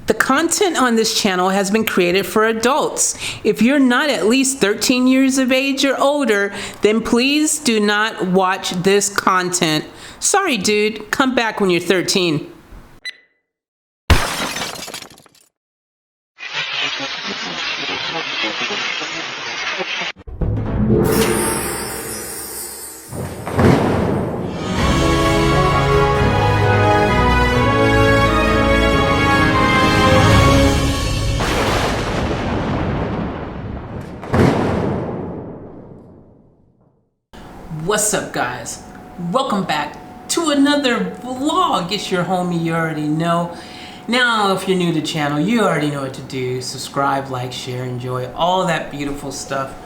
The content on this channel has been created for adults. If you're not at least 13 years of age or older, then please do not watch this content. Sorry, dude. Come back when you're 13. What's up, guys? Welcome back to another vlog. It's your homie, you already know. Now, if you're new to the channel, you already know what to do. Subscribe, like, share, enjoy, all that beautiful stuff.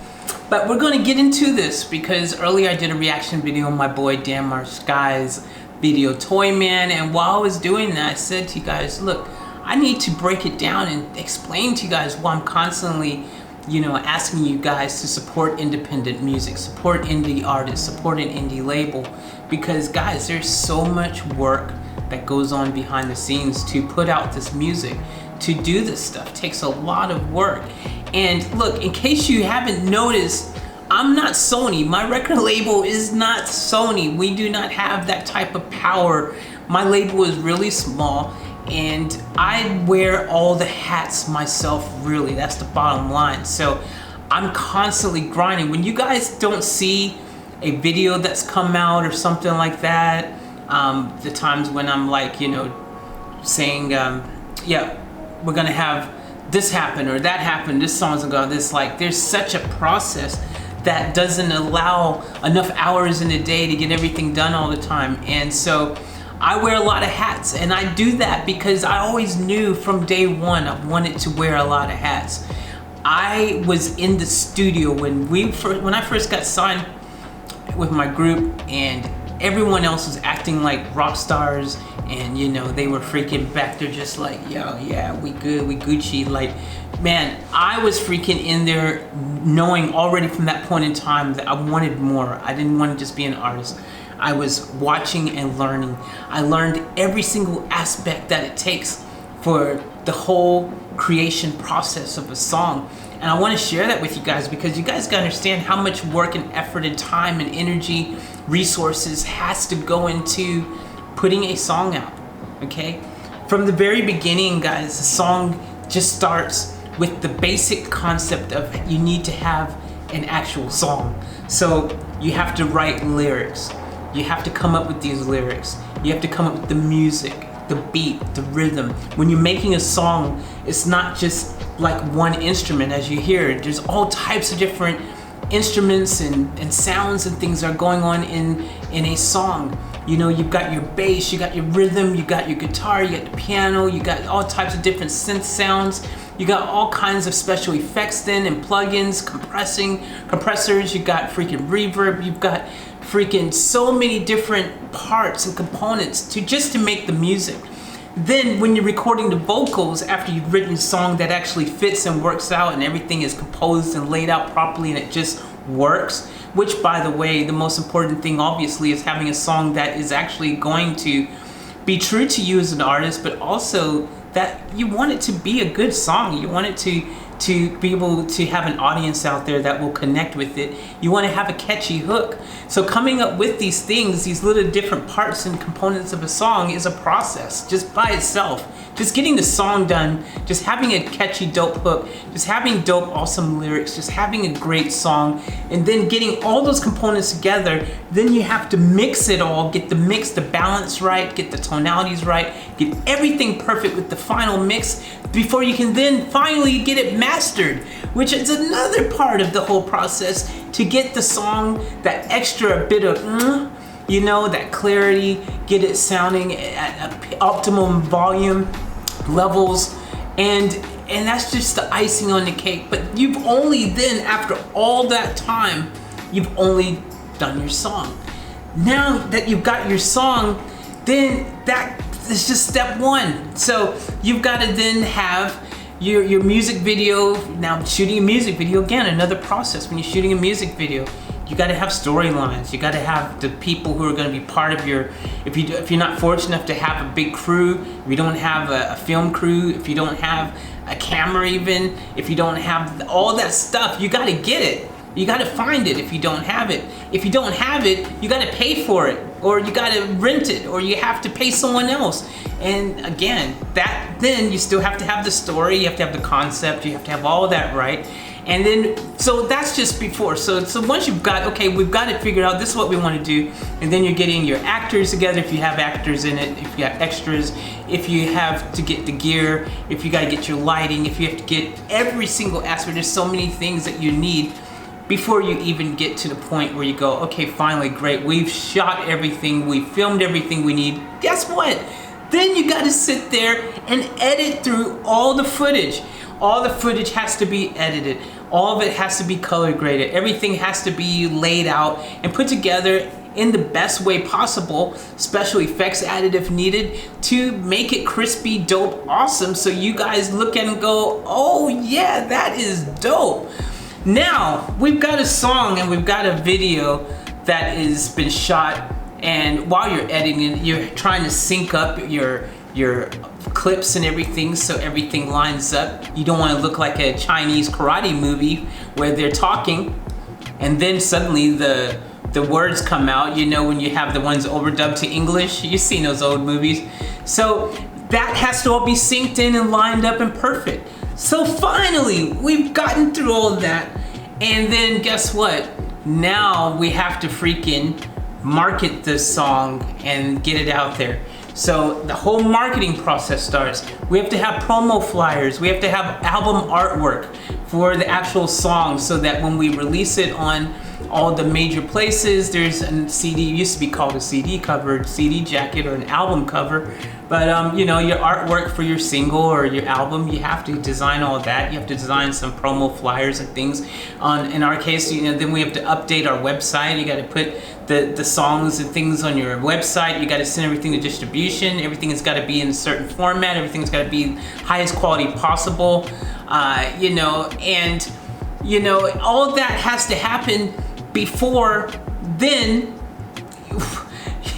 But we're going to get into this because earlier I did a reaction video on my boy Damar Sky's video Toy Man, and while I was doing that, I said to you guys, look, I need to break it down and explain to you guys why I'm constantly asking you guys to support independent music, support indie artists, support an indie label, because guys, there's so much work that goes on behind the scenes to put out this music. To do this stuff takes a lot of work. And look, in case you haven't noticed, I'm not Sony. My record label is not Sony. We do not have that type of power. My label is really small, and I wear all the hats myself, really. That's the bottom line. So I'm constantly grinding. When you guys don't see a video that's come out or something like that, the times when I'm like, saying, yeah, we're gonna have this happen or that happen, this song's gonna go this, like, there's such a process that doesn't allow enough hours in a day to get everything done all the time. And so I wear a lot of hats, and I do that because I always knew from day one I wanted to wear a lot of hats. I was in the studio when I first got signed with my group, and everyone else was acting like rock stars, and they were freaking back there just like, yo, yeah, we good, we Gucci. Like, man, I was freaking in there knowing already from that point in time that I wanted more. I didn't want to just be an artist. I was watching and learning. I learned every single aspect that it takes for the whole creation process of a song. And I want to share that with you guys because you guys gotta understand how much work and effort and time and energy, resources has to go into putting a song out, okay? From the very beginning, guys, the song just starts with the basic concept of you need to have an actual song. So you have to write lyrics. You have to come up with these lyrics. You have to come up with the music, the beat, the rhythm. When you're making a song, it's not just like one instrument as you hear it. There's all types of different instruments and sounds and things are going on in a song. You've got your bass, you got your rhythm, you got your guitar, you got the piano, you got all types of different synth sounds. You got all kinds of special effects then and plugins, compressors, you got freaking reverb, you've got freaking so many different parts and components to make the music. Then when you're recording the vocals after you've written a song that actually fits and works out and everything is composed and laid out properly and it just works, which, by the way, the most important thing obviously is having a song that is actually going to be true to you as an artist, but also that you want it to be a good song. You want it to be able to have an audience out there that will connect with it. You want to have a catchy hook. So coming up with these things, these little different parts and components of a song is a process just by itself. Just getting the song done, just having a catchy, dope hook, just having dope, awesome lyrics, just having a great song, and then getting all those components together. Then you have to mix it all, get the mix, the balance right, get the tonalities right, get everything perfect with the final mix before you can then finally get it mastered, which is another part of the whole process to get the song that extra bit of that clarity, get it sounding at optimum volume levels, and that's just the icing on the cake. But you've only then, after all that time, you've only done your song. Now that you've got your song, then that is just step one. So you've got to then have your music video. Now, shooting a music video, again, another process. When you're shooting a music video, you got to have storylines. You got to have the people who are going to be part of your, if you're not fortunate enough to have a big crew, if you don't have a film crew, if you don't have a camera even, if you don't have all that stuff, you got to get it. You got to find it if you don't have it. If you don't have it, you got to pay for it, or you got to rent it, or you have to pay someone else. And again, then you still have to have the story, you have to have the concept, you have to have all of that right. And then, so that's just before. So once you've got, okay, we've got it figured out, this is what we want to do, and then you're getting your actors together, if you have actors in it, if you got extras, if you have to get the gear, if you got to get your lighting, if you have to get every single aspect, there's so many things that you need before you even get to the point where you go, okay, finally, great, we've shot everything, we filmed everything we need. Guess what? Then you got to sit there and edit through all the footage. All the footage has to be edited. All of it has to be color graded. Everything has to be laid out and put together in the best way possible, special effects added if needed, to make it crispy, dope, awesome, so you guys look at it and go, oh yeah, that is dope. Now, we've got a song and we've got a video that has been shot, and while you're editing, you're trying to sync up your clips and everything so everything lines up. You don't want to look like a Chinese karate movie where they're talking and then suddenly the words come out, you know, when you have the ones overdubbed to English. You've seen those old movies. So that has to all be synced in and lined up and perfect. So finally, we've gotten through all of that, and then guess what? Now we have to freaking market this song and get it out there. So the whole marketing process starts. We have to have promo flyers. We have to have album artwork for the actual song, so that when we release it on all the major places, there's a CD, it used to be called a CD cover, CD jacket, or an album cover. But you know, your artwork for your single or your album, you have to design all that. You have to design some promo flyers and things. In our case, you know, then we have to update our website. You got to put the songs and things on your website. You got to send everything to distribution. Everything has got to be in a certain format. Everything's got to be highest quality possible. You know, and you know, all that has to happen before then.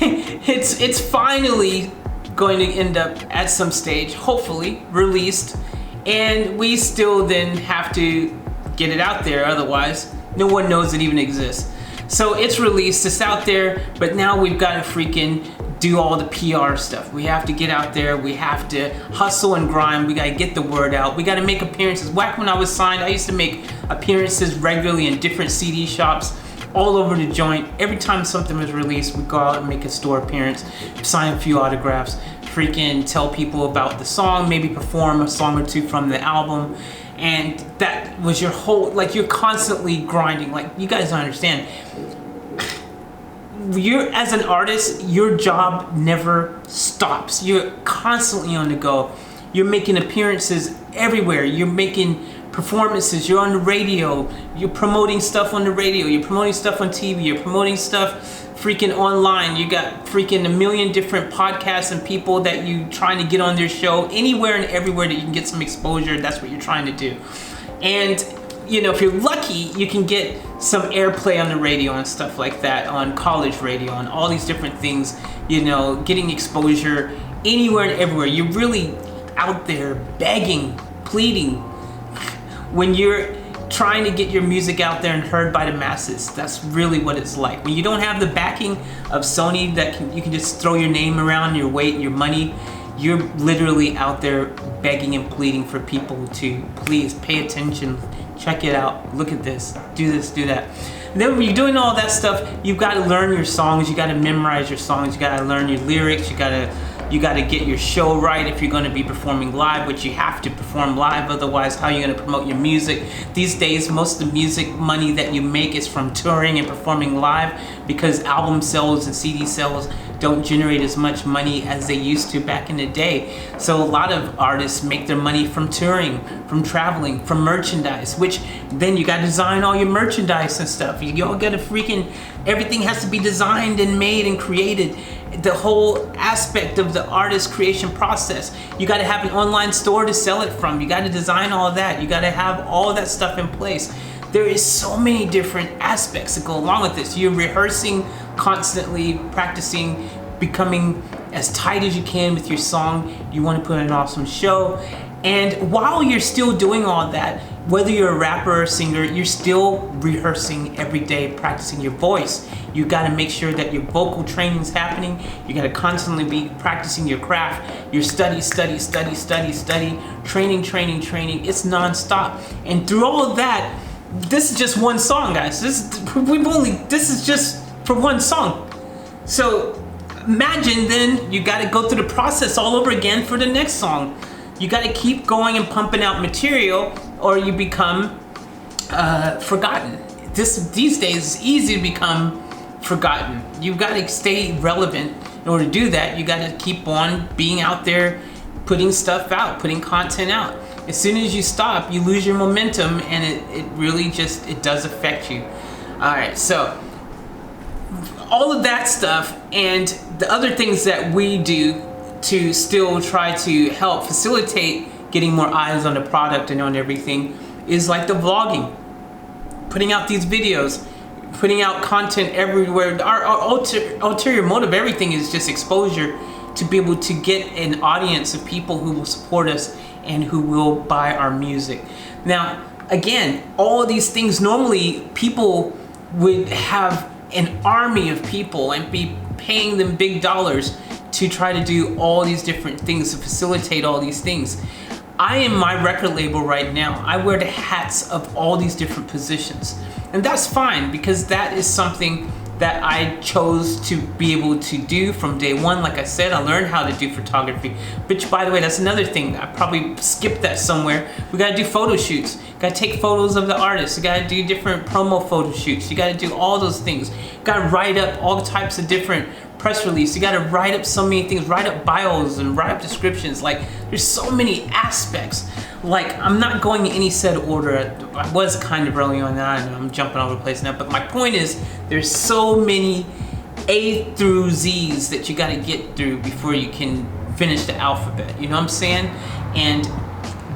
It's finally going to end up at some stage, hopefully released, and we still then have to get it out there, otherwise no one knows it even exists. So it's released, it's out there, but now we've got to freaking do all the PR stuff. We have to get out there, we have to hustle and grind, we gotta get the word out, we gotta make appearances. Back when I was signed, I used to make appearances regularly in different CD shops all over the joint. Every time something was released, we'd go out and make a store appearance, sign a few autographs, freaking tell people about the song, maybe perform a song or two from the album. And that was your whole, like, you're constantly grinding. Like, you guys don't understand. You're, as an artist, your job never stops. You're constantly on the go. You're making appearances everywhere. You're making performances, you're on the radio, you're promoting stuff on the radio, you're promoting stuff on TV, you're promoting stuff freaking online. You got freaking a million different podcasts and people that you trying to get on their show, anywhere and everywhere that you can get some exposure. That's what you're trying to do. And you know, if you're lucky, you can get some airplay on the radio and stuff like that, on college radio and all these different things, you know, getting exposure anywhere and everywhere. You're really out there begging, pleading, when you're trying to get your music out there and heard by the masses. That's really what it's like. When you don't have the backing of Sony that you can just throw your name around, your weight, your money, you're literally out there begging and pleading for people to please pay attention, check it out, look at this, do that. And then when you're doing all that stuff, you've got to learn your songs, you got to memorize your songs, you got to learn your lyrics, you got to get your show right if you're going to be performing live, which you have to perform live, otherwise how are you going to promote your music? These days, most of the music money that you make is from touring and performing live, because album sales and CD sales don't generate as much money as they used to back in the day. So a lot of artists make their money from touring, from traveling, from merchandise, which then you got to design all your merchandise and stuff. You all got to freaking, everything has to be designed and made and created. The whole aspect of the artist creation process. You got to have an online store to sell it from. You got to design all of that. You got to have all that stuff in place. There is so many different aspects that go along with this. You're rehearsing constantly, practicing, becoming as tight as you can with your song. You want to put on an awesome show. And while you're still doing all that, whether you're a rapper or singer, you're still rehearsing every day, practicing your voice. You got to make sure that your vocal training is happening. You got to constantly be practicing your craft. Your study, training. It's nonstop. And through all of that, this is just one song, guys. This is just for one song. So imagine then you got to go through the process all over again for the next song. You got to keep going and pumping out material, or you become forgotten. These days it's easy to become forgotten. You've got to stay relevant. In order to do that, you got to keep on being out there, putting stuff out, putting content out. As soon as you stop, you lose your momentum, and it really just, it does affect you. All right, so all of that stuff and the other things that we do to still try to help facilitate getting more eyes on the product and on everything is like the vlogging, putting out these videos, putting out content everywhere. Our ulterior motive, everything is just exposure, to be able to get an audience of people who will support us and who will buy our music. Now, again, all of these things, normally people would have an army of people and be paying them big dollars to try to do all these different things, to facilitate all these things. I am my record label right now. I wear the hats of all these different positions. And that's fine, because that is something that I chose to be able to do from day one. Like I said, I learned how to do photography, which, by the way, that's another thing. I probably skipped that somewhere. We gotta do photo shoots. Gotta take photos of the artists. You gotta do different promo photo shoots. You gotta do all those things. You gotta write up all types of different press release. You gotta write up so many things, write up bios and write up descriptions. Like, there's so many aspects. Like, I'm not going in any set order. I was kind of early on that, and I'm jumping all over the place now, but my point is, there's so many A through Z's that you gotta get through before you can finish the alphabet, you know what I'm saying? And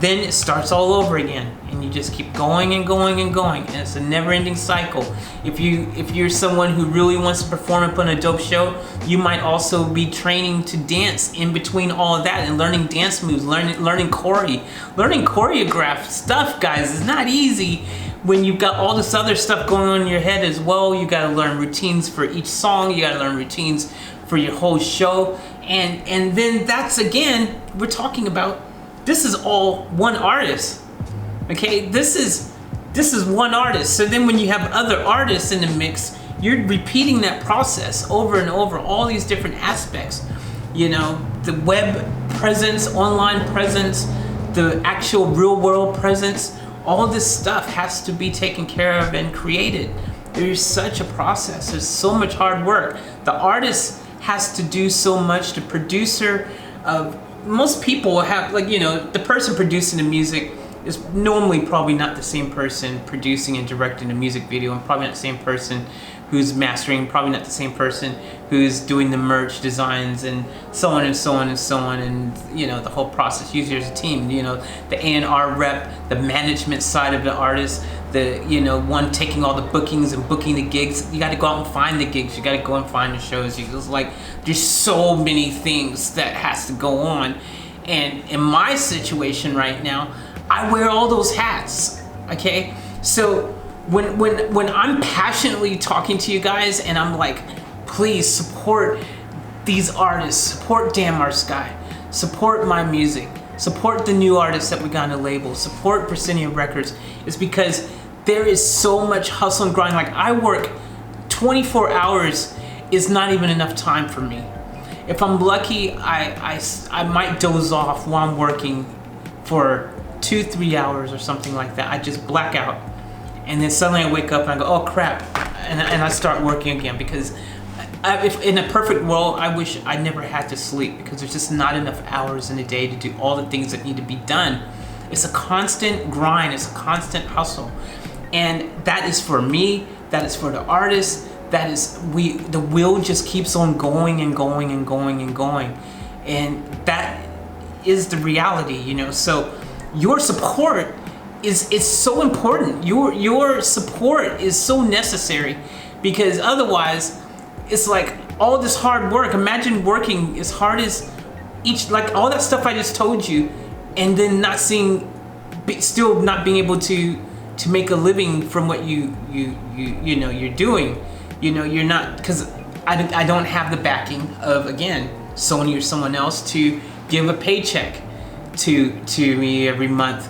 then it starts all over again, and you just keep going and going and going, and it's a never-ending cycle. If you're someone who really wants to perform and put on a dope show, you might also be training to dance in between all of that and learning dance moves, learning choreographed stuff, guys. Is not easy when you've got all this other stuff going on in your head as well. You got to learn routines for each song. You got to learn routines for your whole show, and then that's, again, we're talking about. This is all one artist, okay? This is one artist. So then when you have other artists in the mix, you're repeating that process over and over, all these different aspects. You know, the web presence, online presence, the actual real world presence, all this stuff has to be taken care of and created. There's such a process. There's so much hard work. The artist has to do so much. The producer of most people have, like, you know, the person producing the music is normally probably not the same person producing and directing the music video, and probably not the same person who's mastering, probably not the same person who's doing the merch designs, and so on and so on and so on, and, you know, the whole process. Usually there's a team, you know, the A&R rep, the management side of the artist, the, you know, one taking all the bookings and booking the gigs. You got to go out and find the gigs. You got to go and find the shows. It's like, there's so many things that has to go on. And in my situation right now, I wear all those hats, okay? So when I'm passionately talking to you guys and I'm like, please support these artists, support Damn Our Sky, support my music, support the new artists that we got on the label, support Proscenium Records, is because there is so much hustle and grind. Like, I work 24 hours is not even enough time for me. If I'm lucky, I might doze off while I'm working for 2-3 hours or something like that. I just black out, and then suddenly I wake up and I go, oh crap, and I start working again, because if in a perfect world, I wish I never had to sleep, because there's just not enough hours in a day to do all the things that need to be done. It's a constant grind, it's a constant hustle, and that is for me, that is for the artists. That is, the wheel just keeps on going and going and going and going, and that is the reality, you know. So your support is so important. Your support is so necessary, because otherwise it's like all this hard work. Imagine working as hard as like all that stuff I just told you, and then not seeing, still not being able to make a living from what you know you're doing. You know, you're not, because I don't have the backing of, again, Sony or someone else to give a paycheck to me every month,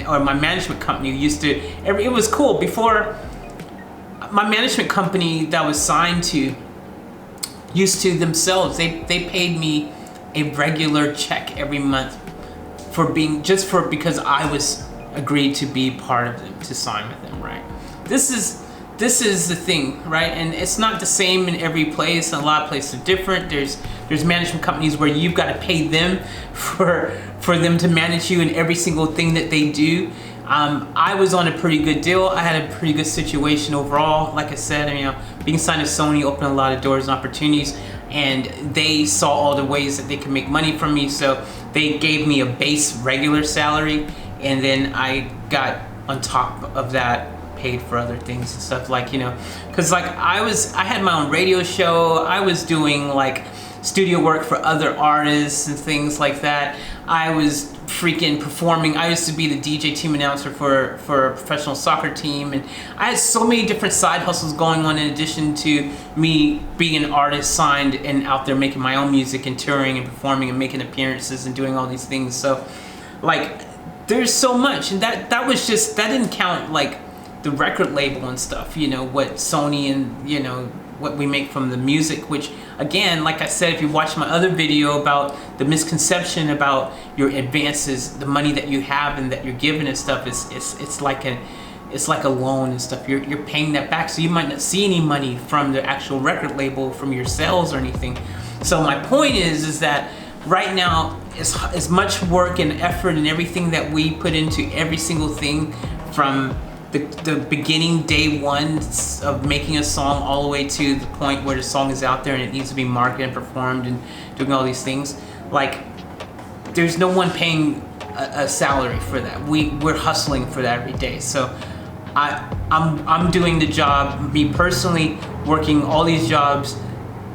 or my management company used to. It was cool before. My management company that I was signed to used to themselves. They paid me a regular check every month for being, because I was agreed to be part of them, to sign with them, right? This is the thing, right? And it's not the same in every place. A lot of places are different. There's management companies where you've got to pay them for them to manage you in every single thing that they do. I was on a pretty good deal. I had a pretty good situation overall. Like I said, you know, being signed to Sony opened a lot of doors and opportunities, and they saw all the ways that they could make money from me. So they gave me a base regular salary, and then I got on top of that paid for other things and stuff, like, you know, because like I had my own radio show. I was doing like studio work for other artists and things like that. I was freaking performing. I used to be the DJ team announcer for a professional soccer team, and I had so many different side hustles going on in addition to me being an artist signed and out there making my own music and touring and performing and making appearances and doing all these things. So like there's so much, and that was just, that didn't count like the record label and stuff, you know, what Sony and, you know, what we make from the music, which again, like I said, if you watch my other video about the misconception about your advances, the money that you have and that you're given and stuff, it's like a loan and stuff. You're paying that back, so you might not see any money from the actual record label from your sales or anything. So my point is that right now, as much work and effort and everything that we put into every single thing, from the beginning, day one of making a song, all the way to the point where the song is out there and it needs to be marketed and performed and doing all these things, like there's no one paying a salary for that. We're hustling for that every day. So I'm doing the job, me personally, working all these jobs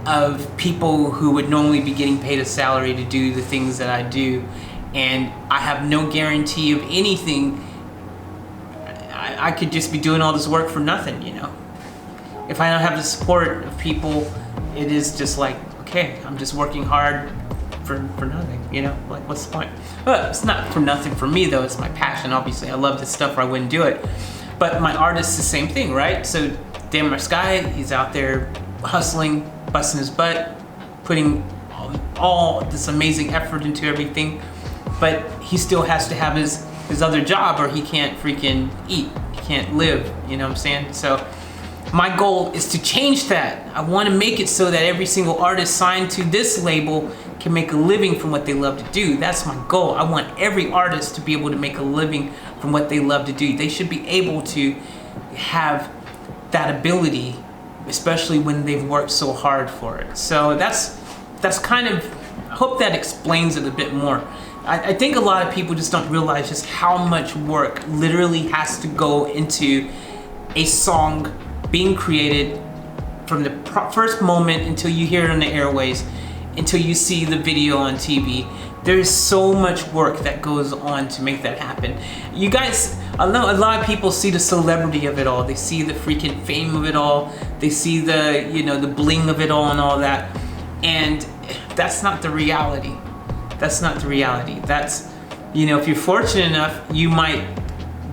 of people who would normally be getting paid a salary to do the things that I do, and I have no guarantee of anything. I could just be doing all this work for nothing, you know. If I don't have the support of people, it is just like, okay, I'm just working hard for nothing, you know. Like, what's the point? Well, it's not for nothing for me though. It's my passion. Obviously, I love this stuff, or I wouldn't do it. But my artist, the same thing, right? So Dan Sky, he's out there hustling, busting his butt, putting all this amazing effort into everything, but he still has to have his other job, or he can't freaking eat. He can't live, you know what I'm saying? So my goal is to change that. I want to make it so that every single artist signed to this label can make a living from what they love to do. That's my goal. I want every artist to be able to make a living from what they love to do. They should be able to have that ability, especially when they've worked so hard for it. So that's kind of, I hope that explains it a bit more. I think a lot of people just don't realize just how much work literally has to go into a song being created, from the first moment until you hear it on the airways, until you see the video on TV. There's so much work that goes on to make that happen. You guys, I know a lot of people see the celebrity of it all. They see the freaking fame of it all. They see the, you know, the bling of it all and all that. And that's not the reality. That's not the reality. That's, you know, if you're fortunate enough, you might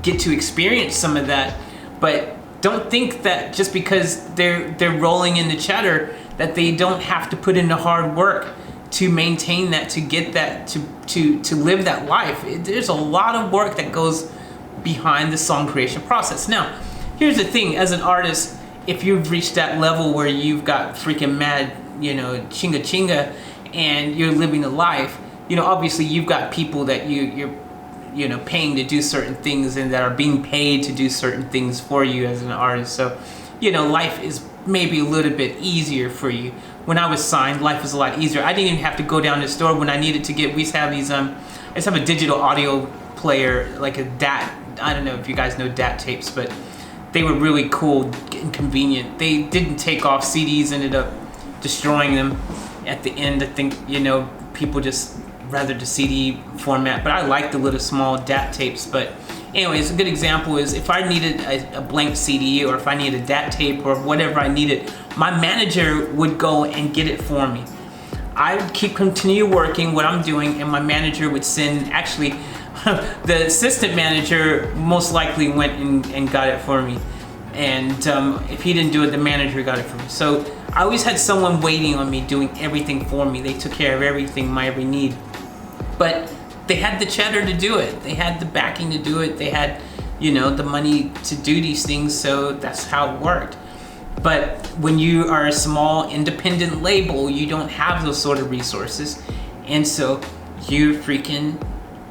get to experience some of that, but don't think that just because they're rolling in the cheddar that they don't have to put in the hard work to maintain that, to get that, to live that life. There's a lot of work that goes behind the song creation process. Now, here's the thing, as an artist, if you've reached that level where you've got freaking mad, you know, chinga chinga, and you're living a life, you know, obviously you've got people that you're you know, paying to do certain things, and that are being paid to do certain things for you as an artist. So, you know, life is maybe a little bit easier for you. When I was signed, life was a lot easier. I didn't even have to go down to the store when I needed to get, we used to have these, I used to have a digital audio player, like a DAT I don't know if you guys know DAT tapes, but they were really cool and convenient. They didn't take off. CDs ended up destroying them at the end. I think, you know, people just rather the CD format, but I like the little small DAT tapes. But anyways, a good example is if I needed a blank CD, or if I needed a DAT tape or whatever I needed, my manager would go and get it for me. I would continue working what I'm doing, and my manager would send, actually the assistant manager most likely went and got it for me. And if he didn't do it, the manager got it for me. So I always had someone waiting on me, doing everything for me. They took care of everything, my every need. But they had the cheddar to do it. They had the backing to do it. They had, you know, the money to do these things, so that's how it worked. But when you are a small independent label, you don't have those sort of resources, and so you're freaking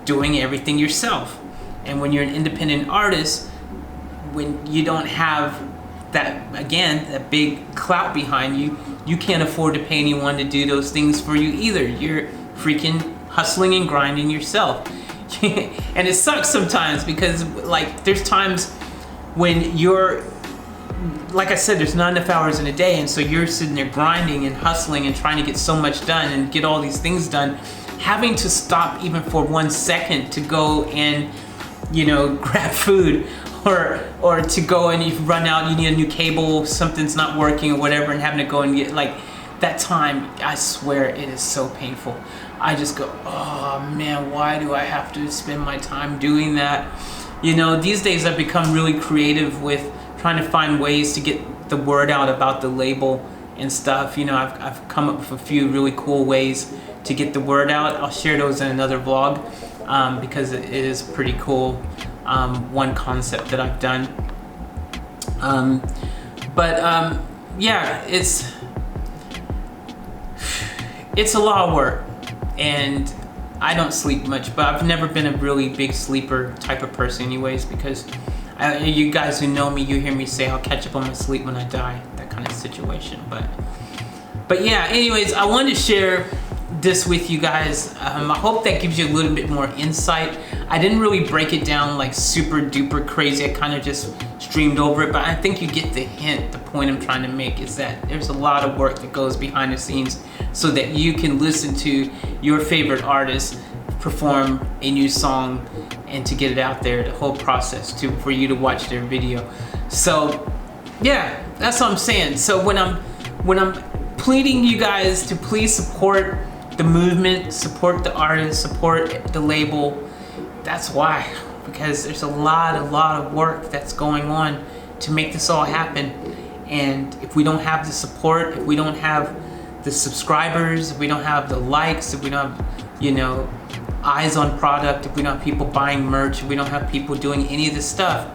doing everything yourself. And when you're an independent artist, when you don't have that, again, that big clout behind you, you can't afford to pay anyone to do those things for you either. You're freaking hustling and grinding yourself. And it sucks sometimes because, like, there's times when you're, like I said, there's not enough hours in a day, and so you're sitting there grinding and hustling and trying to get so much done and get all these things done, having to stop even for 1 second to go and, you know, grab food, or to go and you run out, you need a new cable, something's not working or whatever, and having to go and get, like, that time, I swear it is so painful. I just go, oh man, why do I have to spend my time doing that? You know, these days I've become really creative with trying to find ways to get the word out about the label and stuff. You know, I've come up with a few really cool ways to get the word out. I'll share those in another vlog because it is pretty cool. One concept that I've done. Yeah, it's a lot of work, and I don't sleep much, but I've never been a really big sleeper type of person anyways, because you guys who know me, you hear me say I'll catch up on my sleep when I die, that kind of situation. But yeah, anyways, I wanted to share this with you guys. I hope that gives you a little bit more insight. I didn't really break it down like super duper crazy. I kind of just streamed over it, but I think you get the hint. The point I'm trying to make is that there's a lot of work that goes behind the scenes so that you can listen to your favorite artist perform a new song and to get it out there, the whole process for you to watch their video. So yeah, that's what I'm saying. So when I'm pleading you guys to please support the movement, support the artist, support the label, that's why, because there's a lot of work that's going on to make this all happen. And if we don't have the support, if we don't have the subscribers, if we don't have the likes, if we don't have, you know, eyes on product, if we don't have people buying merch, if we don't have people doing any of this stuff,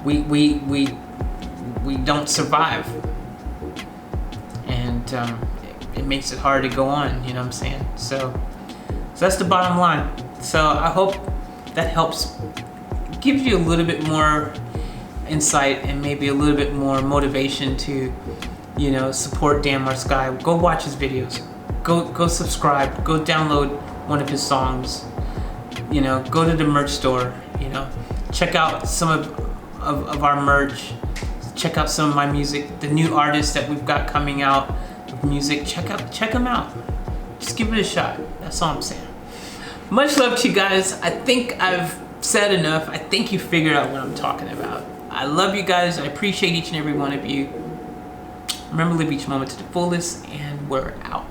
we don't survive. And it makes it hard to go on, you know what I'm saying? So that's the bottom line. So I hope that helps, gives you a little bit more insight and maybe a little bit more motivation to, you know, support Dan Marsky. Go watch his videos. Go subscribe. Go download one of his songs. You know, go to the merch store. You know, check out some of our merch. Check out some of my music. The new artists that we've got coming out with music. Check them out. Just give it a shot. That's all I'm saying. Much love to you guys. I think I've said enough. I think you figured out what I'm talking about. I love you guys. I appreciate each and every one of you. Remember, live each moment to the fullest, and we're out.